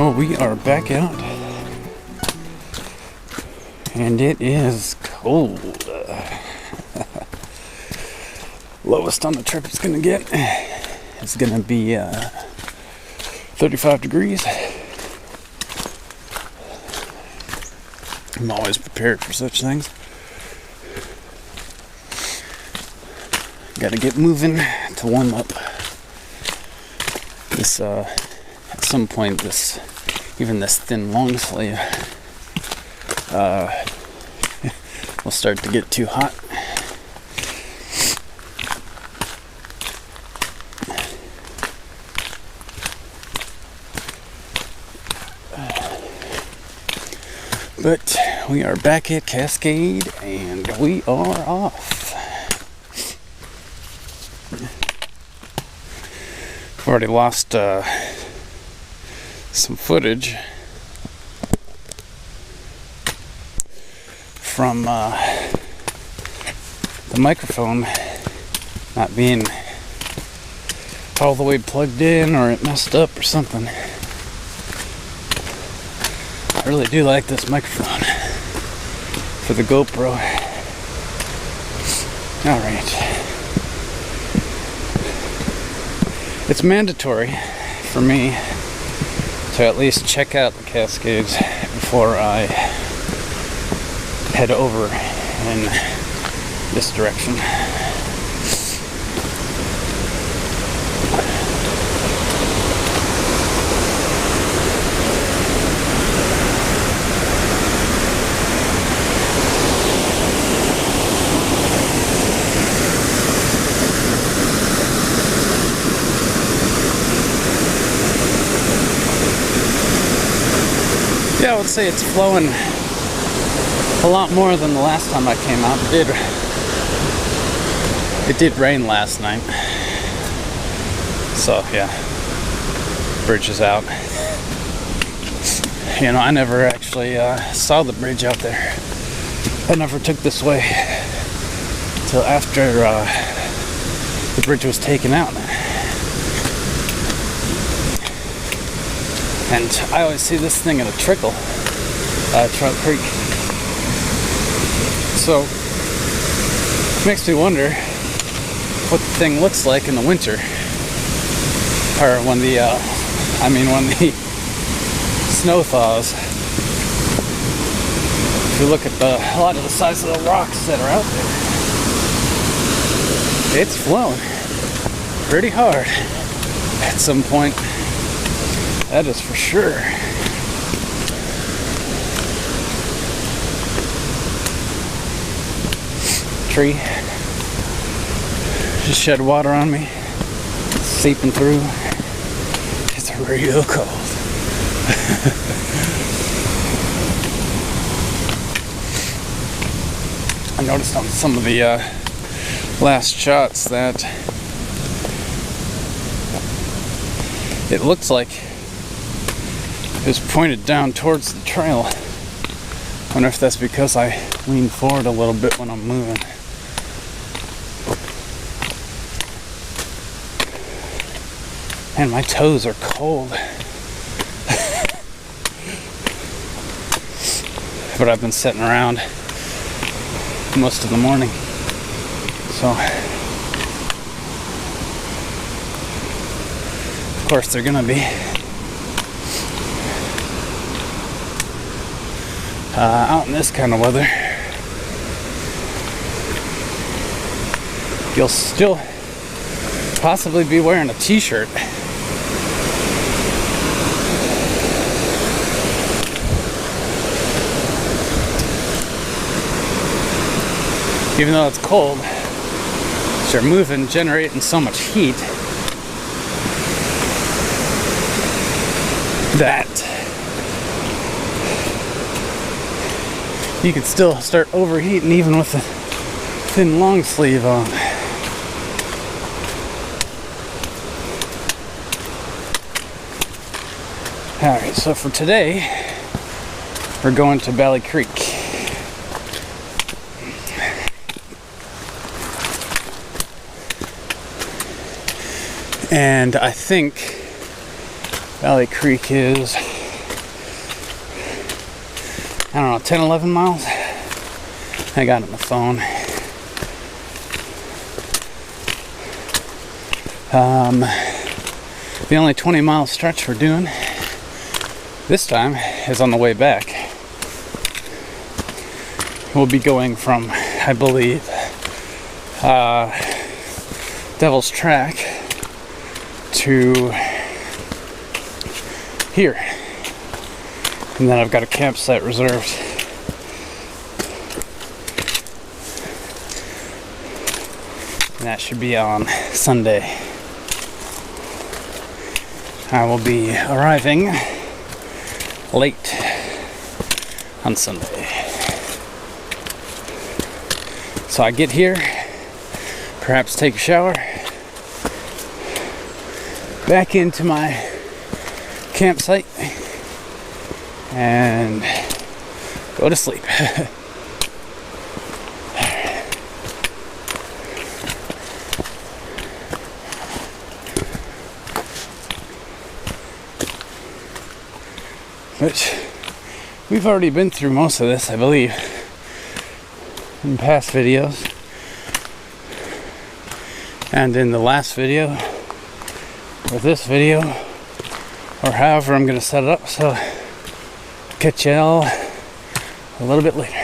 So we are back out, and it is cold. Lowest on the trip it's gonna get is gonna be 35 degrees. I'm always prepared for such things. Gotta get moving to warm up. This at some point, even this thin long sleeve will start to get too hot. But we are back at Cascade and we are off. I've already lost some footage from the microphone not being all the way plugged in, or it messed up or something. I really do like this microphone for the GoPro. Alright. It's mandatory for me to at least check out the Cascades before I head over in this direction. Yeah, I would say it's flowing a lot more than the last time I came out. It did rain last night, so yeah, bridge is out. You know, I never actually saw the bridge out there. I never took this way till after the bridge was taken out. And I always see this thing in a trickle, Trout Creek. So, it makes me wonder what the thing looks like in the winter. Or when the, when the snow thaws. If you look at a lot of the size of the rocks that are out there, it's flowing pretty hard at some point. That is for sure. Tree just shed water on me, seeping through. It's real cold. I noticed on some of the last shots that it looks like is pointed down towards the trail. I wonder if that's because I lean forward a little bit when I'm moving. And my toes are cold. But I've been sitting around most of the morning. So, of course they're gonna be. Out in this kind of weather, you'll still possibly be wearing a t-shirt. Even though it's cold, you're moving, generating so much heat that you could still start overheating even with a thin long sleeve on. Alright, so for today, we're going to Valley Creek. And I think Valley Creek is I don't know, 10, 11 miles. I got it on the phone. The only 20-mile stretch we're doing this time is on the way back. We'll be going from, I believe, Devil's Track to here. And then I've got a campsite reserved. And that should be on Sunday. I will be arriving late on Sunday. So I get here, perhaps take a shower, back into my campsite, and go to sleep. But we've already been through most of this, I believe, in past videos. And in the last video, or this video, or however I'm going to set it up, so catch y'all a little bit later.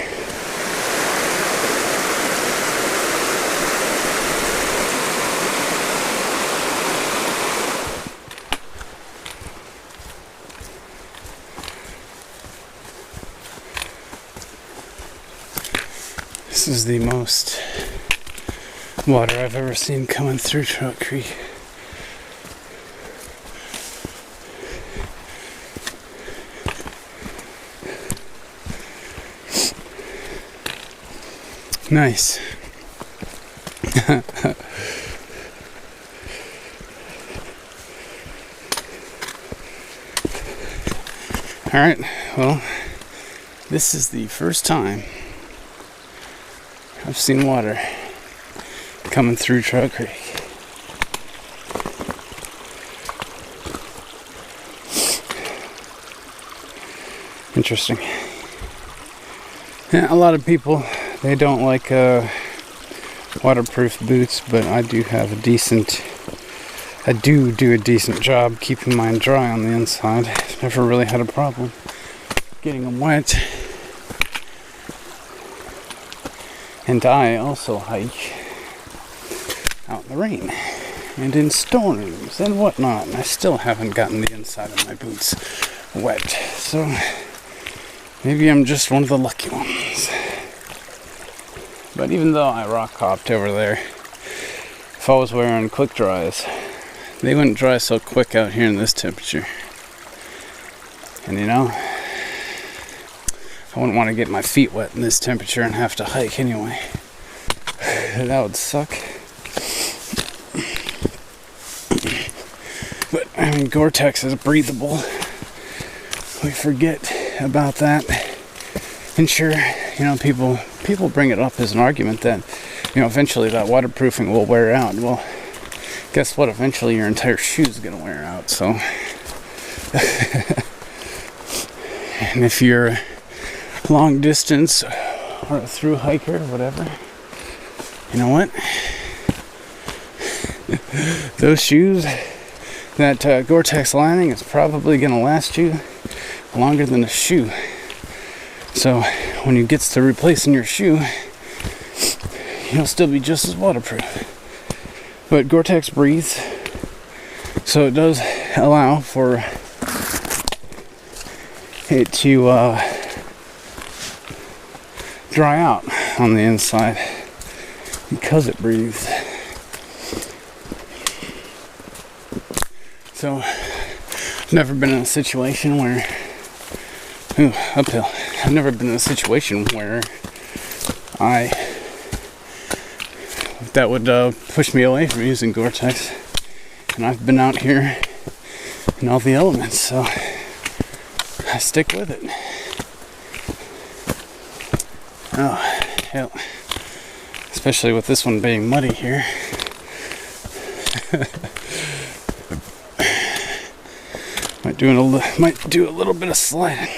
This is the most water I've ever seen coming through Trout Creek. Nice. Alright, well, this is the first time I've seen water coming through Trout Creek. Interesting. Yeah, a lot of people, they don't like waterproof boots, but I do have a decent job keeping mine dry on the inside. Never really had a problem getting them wet. And I also hike out in the rain and in storms and whatnot, and I still haven't gotten the inside of my boots wet. So maybe I'm just one of the lucky ones. But even though I rock hopped over there, if I was wearing quick dries, they wouldn't dry so quick out here in this temperature. And you know, I wouldn't want to get my feet wet in this temperature and have to hike anyway. That would suck. But I mean, Gore-Tex is breathable. We forget about that. And sure, you know, people bring it up as an argument that, you know, eventually that waterproofing will wear out. Well, guess what? Eventually your entire shoe's gonna wear out. So, and if you're long distance or a through hiker or whatever, you know what? Those shoes, that Gore-Tex lining is probably going to last you longer than a shoe. So when you get to replacing your shoe, you'll still be just as waterproof. But Gore-Tex breathes, so it does allow for it to dry out on the inside because it breathes. So I've never been in a situation where uphill. I've never been in a situation where that would push me away from using Gore-Tex, and I've been out here in all the elements, so I stick with it. Oh, hell. Especially with this one being muddy here. Might do a little bit of sliding.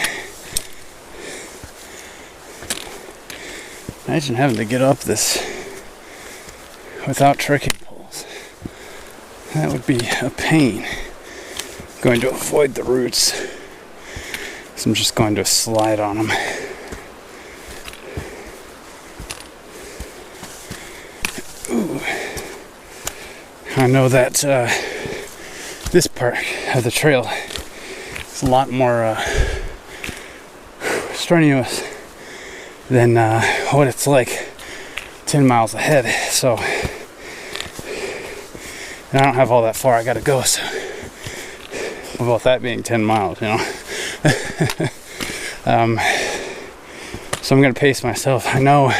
Imagine having to get up this without trekking poles. That would be a pain. I'm going to avoid the roots, so I'm just going to slide on them. Ooh. I know that this part of the trail is a lot more strenuous than what it's like 10 miles ahead. So, and I don't have all that far I gotta go, so about that being 10 miles, you know. So I'm gonna pace myself. I know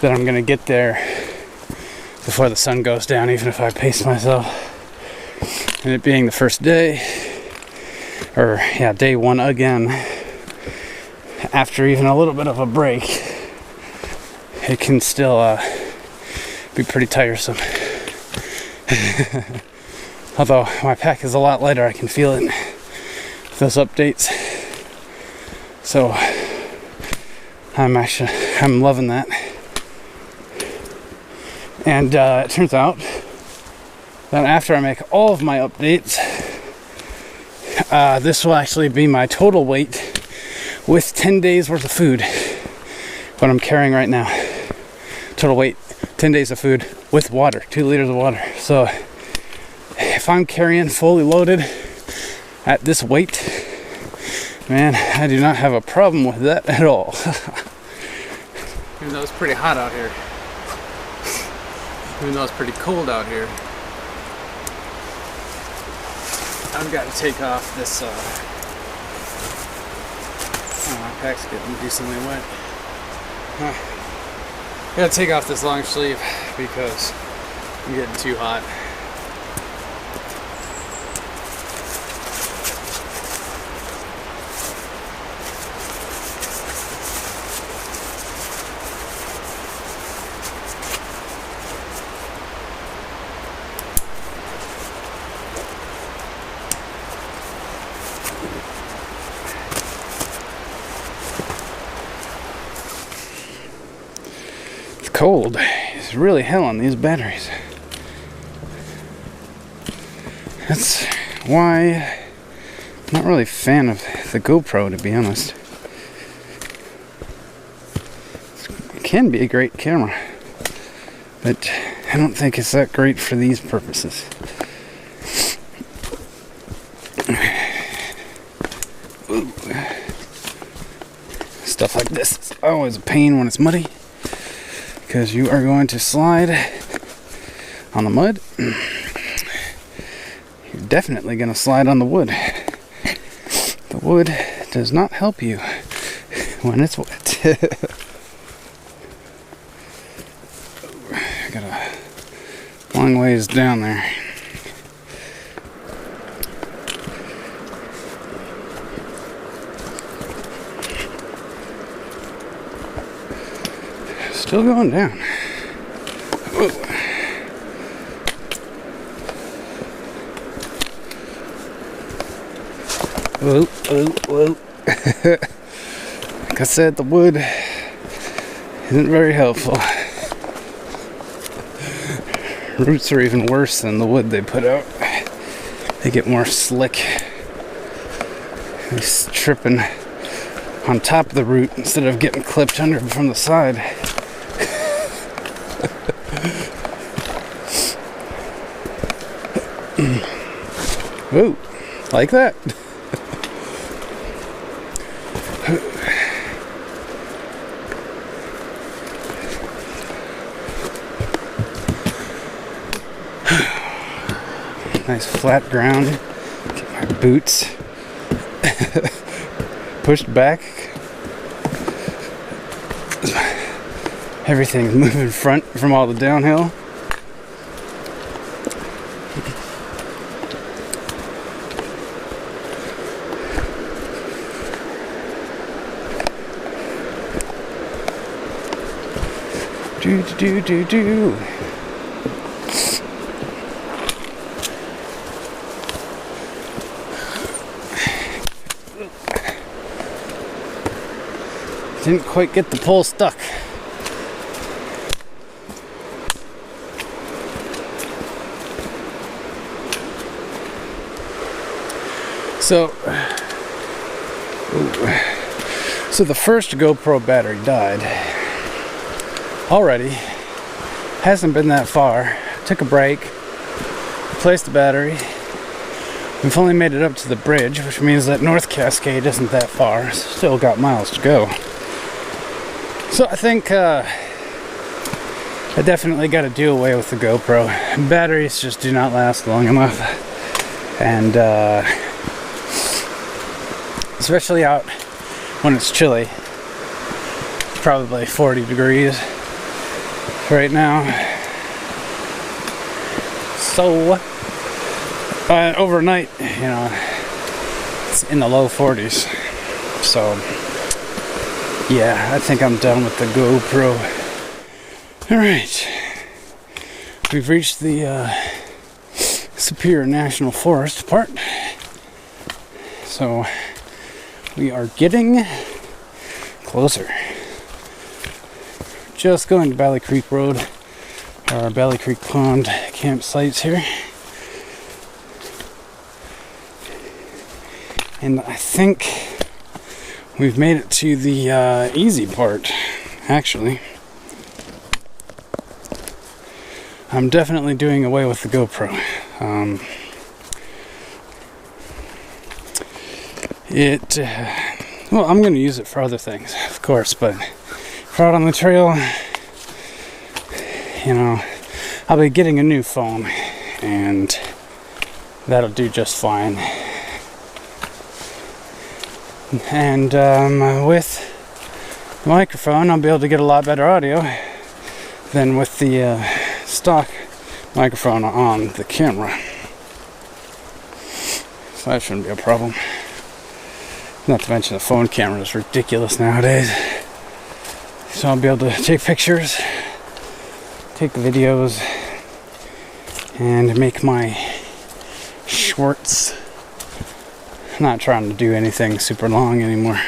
that I'm gonna get there before the sun goes down, even if I pace myself. And it being the first day, or yeah, day one again, after even a little bit of a break, it can still be pretty tiresome. Although my pack is a lot lighter, I can feel it with those updates. So I'm loving that. And it turns out that after I make all of my updates, this will actually be my total weight with 10 days worth of food. What I'm carrying right now. Total weight, 10 days of food with water, 2 liters of water. So if I'm carrying fully loaded at this weight, man, I do not have a problem with that at all. Even though it's pretty hot out here. Even though it's pretty cold out here. I've got to take off this, oh, my pack's getting decently wet. I gotta take off this long sleeve because I'm getting too hot. Cold. It's really hell on these batteries. That's why I'm not really a fan of the GoPro, to be honest. It can be a great camera, but I don't think it's that great for these purposes. Ooh. Stuff like this is always a pain when it's muddy, because you are going to slide on the mud. You're definitely going to slide on the wood. The wood does not help you when it's wet. Got a long ways down there. Still going down. Whoa. Whoa, whoa, whoa. Like I said, the wood isn't very helpful. Roots are even worse than the wood they put out. They get more slick. They're tripping on top of the root instead of getting clipped under from the side. Ooh, like that. Nice flat ground. Get my boots pushed back. Everything's moving front from all the downhill. Do. Didn't quite get the pole stuck. So the first GoPro battery died already. Hasn't been that far. Took a break, replaced the battery. We've only made it up to the bridge, which means that North Cascade isn't that far. Still got miles to go. So I think I definitely got to do away with the GoPro. Batteries just do not last long enough. And especially out when it's chilly. It's probably 40 degrees right now. So overnight, you know, it's in the low 40s. So yeah, I think I'm done with the GoPro. Alright, we've reached the Superior National Forest part. So we are getting closer. Just going to Valley Creek Road, or Valley Creek Pond campsites here. And I think we've made it to the easy part, actually. I'm definitely doing away with the GoPro. Well, I'm going to use it for other things, of course, but for out on the trail, you know, I'll be getting a new phone, and that'll do just fine. And with the microphone, I'll be able to get a lot better audio than with the stock microphone on the camera. So that shouldn't be a problem. Not to mention the phone camera is ridiculous nowadays. So I'll be able to take pictures, take the videos, and make my shorts. I'm not trying to do anything super long anymore.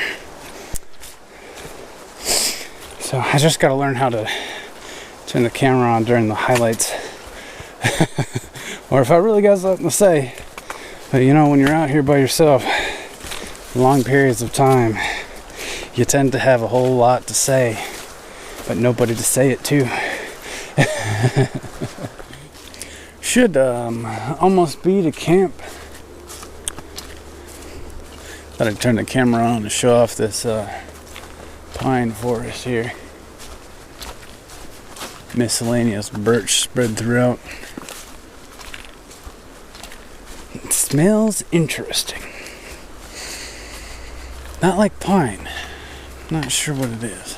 So I just gotta learn how to turn the camera on during the highlights. Or if I really got something to say. But you know, when you're out here by yourself, long periods of time, you tend to have a whole lot to say, but nobody to say it to. Should almost be to camp. Thought I'd turn the camera on to show off this pine forest here. Miscellaneous birch spread throughout. It smells interesting. Not like pine. Not sure what it is.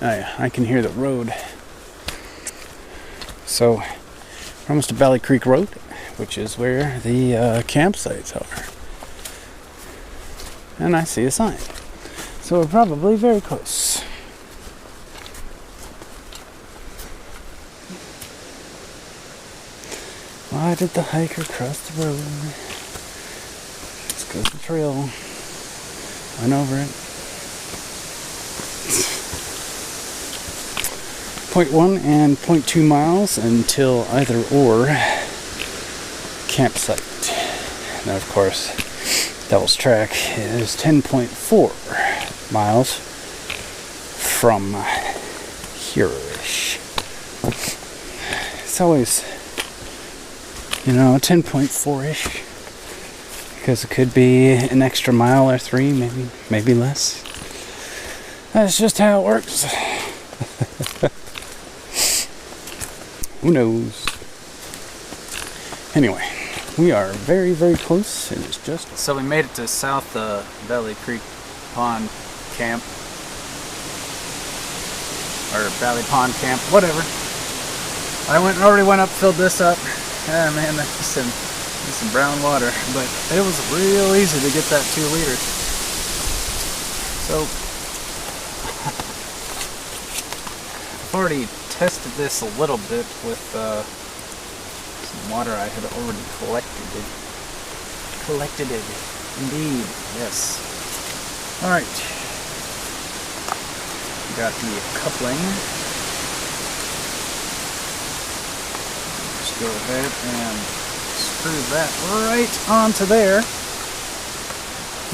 Oh yeah, I can hear the road. So, we're almost to Valley Creek Road, which is where the campsites are. And I see a sign. So we're probably very close. Why did the hiker cross the road? It's because the trail went over it. 0.1 and 0.2 miles until either or campsite. Now, of course, Devil's Track is 10.4 miles from here-ish. It's always, you know, 10.4-ish, because it could be an extra mile or 3, maybe less. That's just how it works. Who knows? Anyway, we are very, very close. It is just... So we made it to South Valley Creek Pond Camp. Or Valley Pond Camp, whatever. I already went up, filled this up. Ah man, that's some brown water. But it was real easy to get that 2 liters. So, I've already tested this a little bit with some water I had already collected. Collected it, indeed, yes. Alright. Got the coupling. Just go ahead and Screw that right onto there.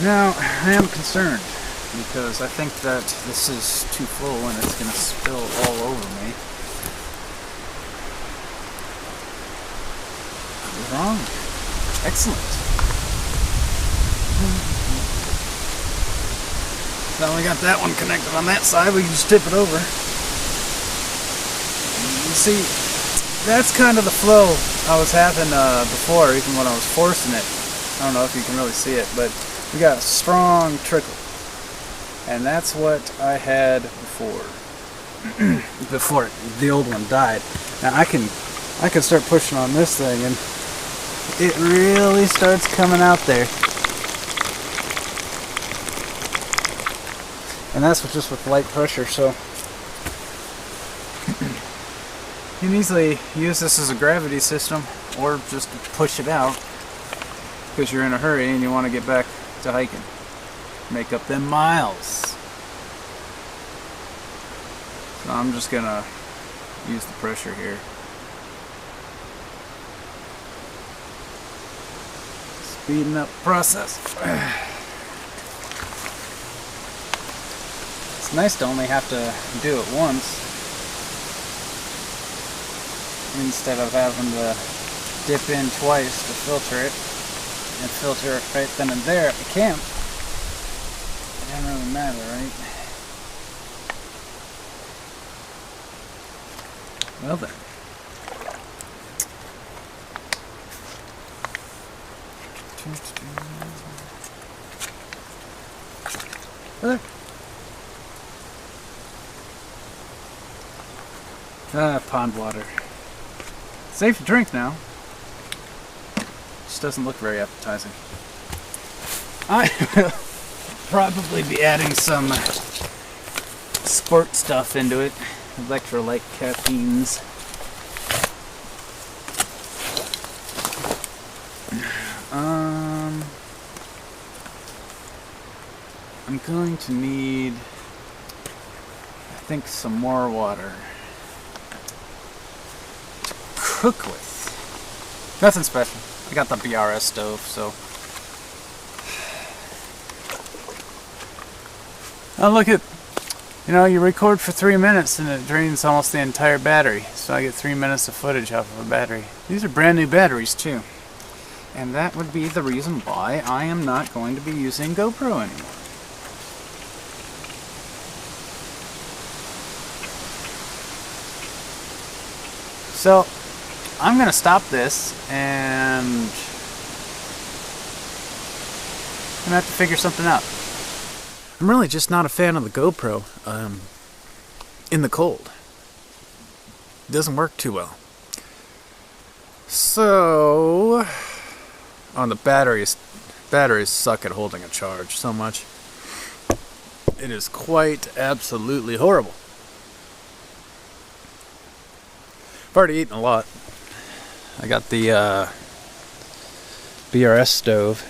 Now, I am concerned because I think that this is too full and it's going to spill all over me. I was wrong. Excellent. So now we got that one connected on that side, we can just tip it over. You see, that's kind of the flow I was having before, even when I was forcing it. I don't know if you can really see it, but we got a strong trickle. And that's what I had before. Before the old one died. Now I can start pushing on this thing and it really starts coming out there. And that's just with light pressure, so you can easily use this as a gravity system or just push it out because you're in a hurry and you want to get back to hiking. Make up them miles. So I'm just gonna use the pressure here. Speeding up the process. It's nice to only have to do it once instead of having to dip in twice to filter it and filter it right then and there at the camp. It doesn't really matter, right? Well then. Look. Pond water. Safe to drink now. Just doesn't look very appetizing. I will probably be adding some sport stuff into it. Electrolyte caffeines. I'm going to need, I think, some more water to cook with. Nothing special. I got the BRS stove, so. Oh, look at, you know, you record for 3 minutes and it drains almost the entire battery. So I get 3 minutes of footage off of a battery. These are brand new batteries too. And that would be the reason why I am not going to be using GoPro anymore. So, I'm going to stop this and I'm going to have to figure something out. I'm really just not a fan of the GoPro in the cold. It doesn't work too well. So, on the batteries suck at holding a charge so much. It is quite absolutely horrible. I've already eaten a lot. I got the BRS stove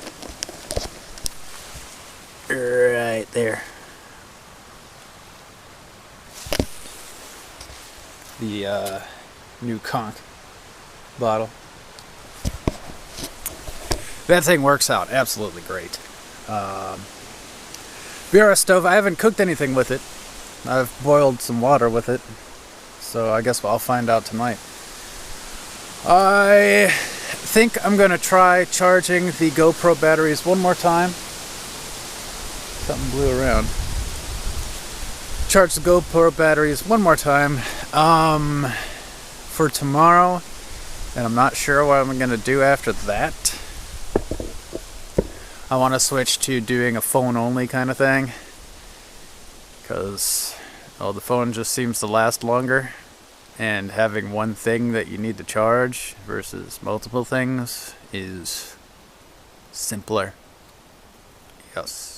right there. The new conch bottle. That thing works out absolutely great. BRS stove, I haven't cooked anything with it. I've boiled some water with it. So I guess I'll find out tonight. I think I'm going to try charging the GoPro batteries one more time. Something blew around. Charge the GoPro batteries one more time for tomorrow. And I'm not sure what I'm going to do after that. I want to switch to doing a phone only kind of thing. Because the phone just seems to last longer. And having one thing that you need to charge versus multiple things is simpler. Yes.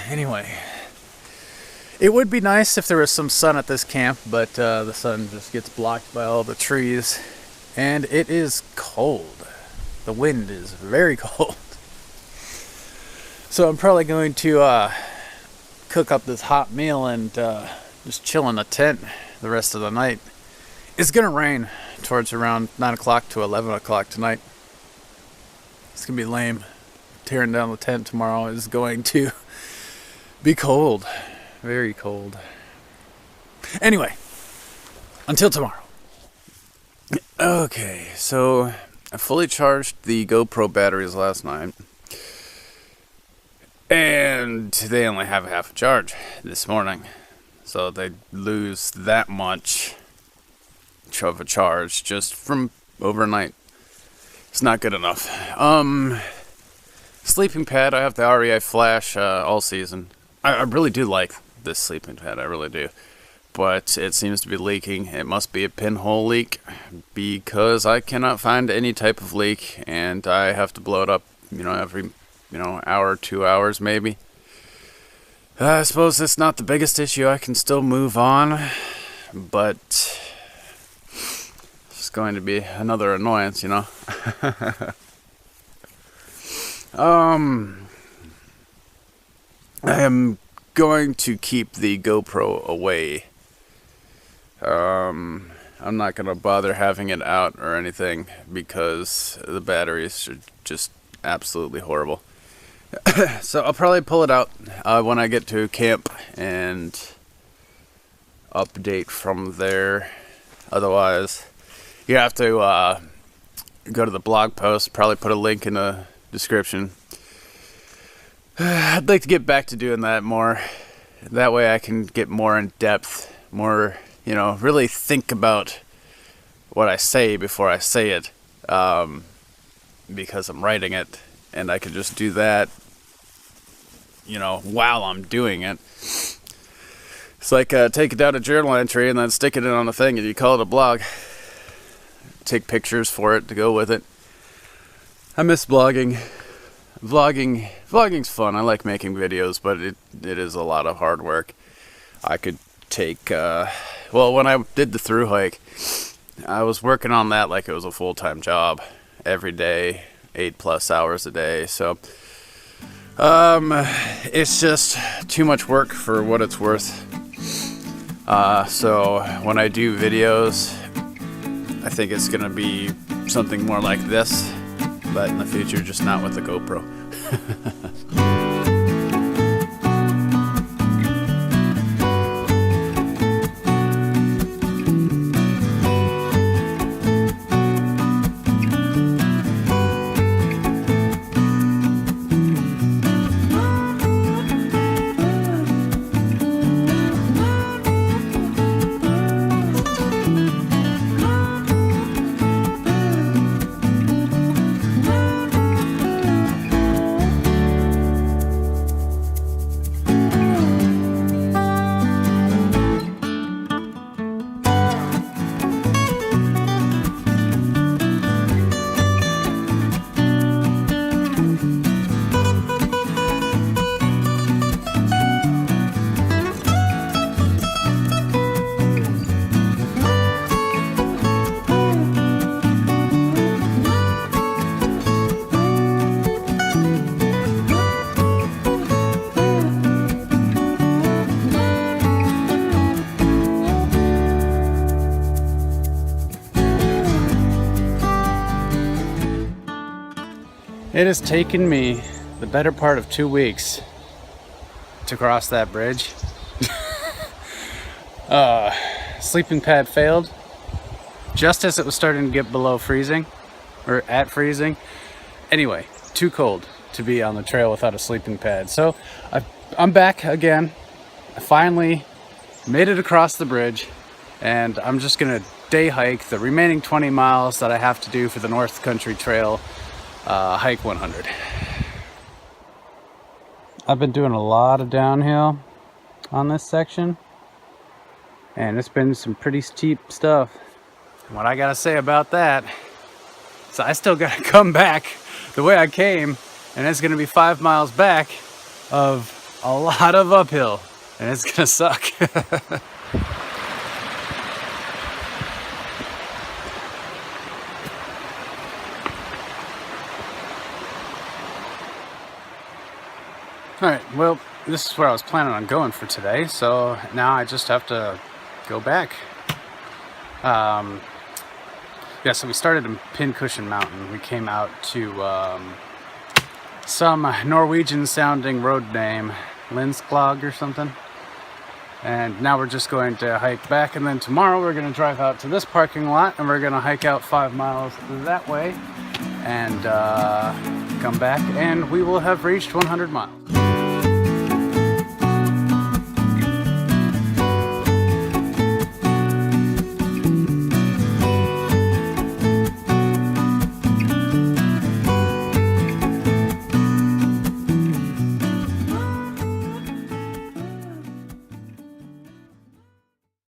Anyway, it would be nice if there was some sun at this camp, but the sun just gets blocked by all the trees. And it is cold. The wind is very cold. So I'm probably going to cook up this hot meal and just chill in the tent the rest of the night. It's gonna rain towards around 9 o'clock to 11 o'clock tonight. It's gonna be lame. Tearing down the tent tomorrow is going to be cold. Very cold. Anyway, until tomorrow. Okay, so I fully charged the GoPro batteries last night. And they only have half a charge this morning. So they lose that much of a charge just from overnight. It's not good enough. Sleeping pad, I have the REI Flash all season. I really do like this sleeping pad, I really do. But it seems to be leaking. It must be a pinhole leak because I cannot find any type of leak, and I have to blow it up, every, hour, 2 hours maybe. I suppose it's not the biggest issue. I can still move on, but it's going to be another annoyance, I am going to keep the GoPro away. I'm not going to bother having it out or anything because the batteries are just absolutely horrible. So I'll probably pull it out when I get to camp and update from there. Otherwise, you have to go to the blog post, probably put a link in the description. I'd like to get back to doing that more. That way I can get more in depth, more, really think about what I say before I say it, because I'm writing it, and I can just do that, while I'm doing it. It's like take it down a journal entry and then stick it in on a thing, and you call it a blog. Take pictures for it to go with it. I miss blogging. Vlogging's fun. I like making videos, but it is a lot of hard work. I could take, when I did the thru hike, I was working on that like it was a full-time job every day, 8+ hours a day. So, it's just too much work for what it's worth. So when I do videos, I think it's gonna be something more like this, but in the future, just not with the GoPro. It has taken me the better part of 2 weeks to cross that bridge. Sleeping pad failed just as it was starting to get below freezing, or at freezing. Anyway, too cold to be on the trail without a sleeping pad. So I'm back again. I finally made it across the bridge, and I'm just gonna day hike the remaining 20 miles that I have to do for the North Country Trail hike 100. I've been doing a lot of downhill on this section, and it's been some pretty steep stuff. And what I gotta say about that is I still gotta come back the way I came, and it's gonna be 5 miles back of a lot of uphill, and it's gonna suck. Alright, well, this is where I was planning on going for today, so now I just have to go back. Yeah, so we started in Pincushion Mountain. We came out to some Norwegian sounding road name, Linsklag or something. And now we're just going to hike back, and then tomorrow we're going to drive out to this parking lot and we're going to hike out 5 miles that way and come back, and we will have reached 100 miles.